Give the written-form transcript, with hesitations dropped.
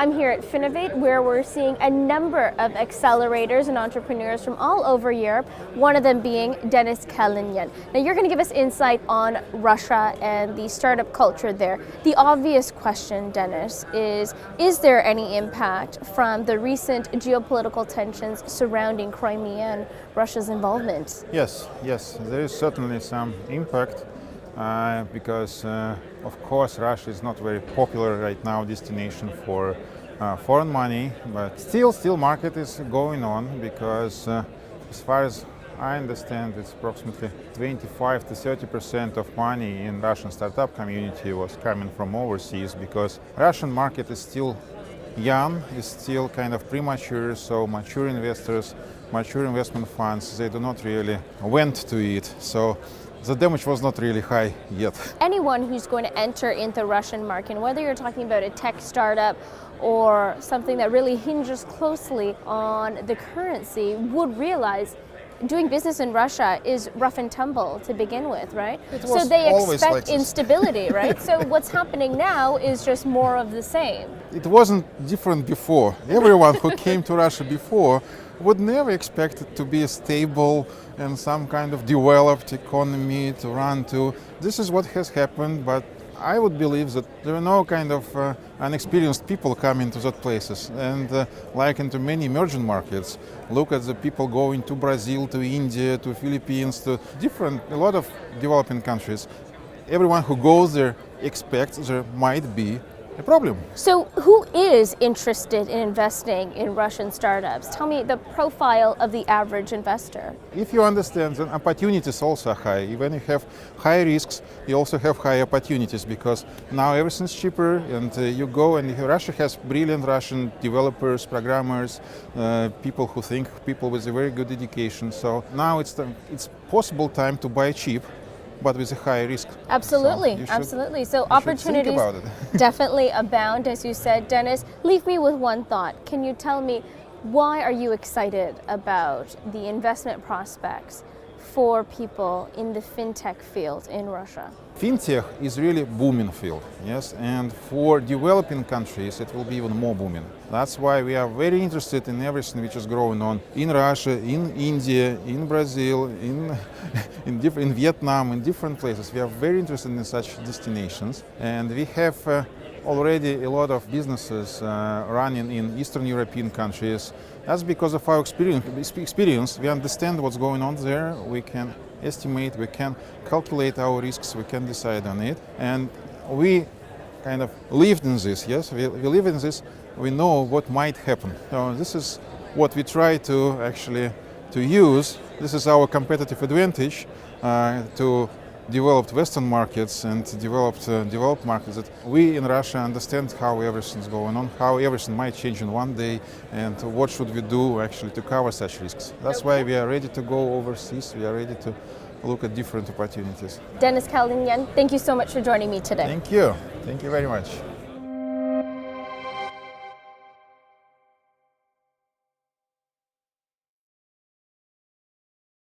I'm here at Finovate, where we're seeing a number of accelerators and entrepreneurs from all over Europe, one of them being Denis Kalinin. Now you're going to give us insight on Russia and the startup culture there. The obvious question, Denis, is there any impact from the recent geopolitical tensions surrounding Crimea and Russia's involvement? Yes, there is certainly some impact because of course Russia is not very popular right now destination for foreign money, but still market is going on because as far as I understand, it's approximately 25 to 30% of money in Russian startup community was coming from overseas because Russian market is still young, is still kind of premature, so mature investors, mature investment funds, they do not really went to it. So the damage was not really high yet. Anyone who's going to enter into the Russian market, whether you're talking about a tech startup or something that really hinges closely on the currency, would realize doing business in Russia is rough and tumble to begin with, right? So they expect like instability, right? So what's happening now is just more of the same. It wasn't different before. Everyone who came to Russia before would never expect it to be a stable and some kind of developed economy to run to. This is what has happened, but I would believe that there are no kind of unexperienced people coming to those places. And like into many emerging markets, look at the people going to Brazil, to India, to Philippines, to a lot of developing countries. Everyone who goes there expects there might be a problem. So who is interested in investing in Russian startups? Tell me the profile of the average investor. If you understand, then opportunities also are high. When you have high risks, you also have high opportunities because now everything's cheaper and you go and Russia has brilliant Russian developers, programmers, people with a very good education. So now it's possible time to buy cheap, but with a high risk. Absolutely. So opportunities definitely abound, as you said. Denis, leave me with one thought. Can you tell me, why are you excited about the investment prospects for people in the fintech field in Russia? Fintech is really booming field, yes, and for developing countries it will be even more booming. That's why we are very interested in everything which is going on in Russia, in India, in Brazil, in Vietnam, in different places. We are very interested in such destinations, and we have already a lot of businesses running in Eastern European countries. That's because of our experience. We understand what's going on there. We can estimate, we can calculate our risks, we can decide on it. And we kind of lived in this, yes? We live in this, we know what might happen. So this is what we try to actually use. This is our competitive advantage to developed Western markets and developed markets, that we in Russia understand how everything's going on, how everything might change in one day, and what should we do actually to cover such risks. That's why we are ready to go overseas, we are ready to look at different opportunities. Denis Kalinin, thank you so much for joining me today. Thank you very much.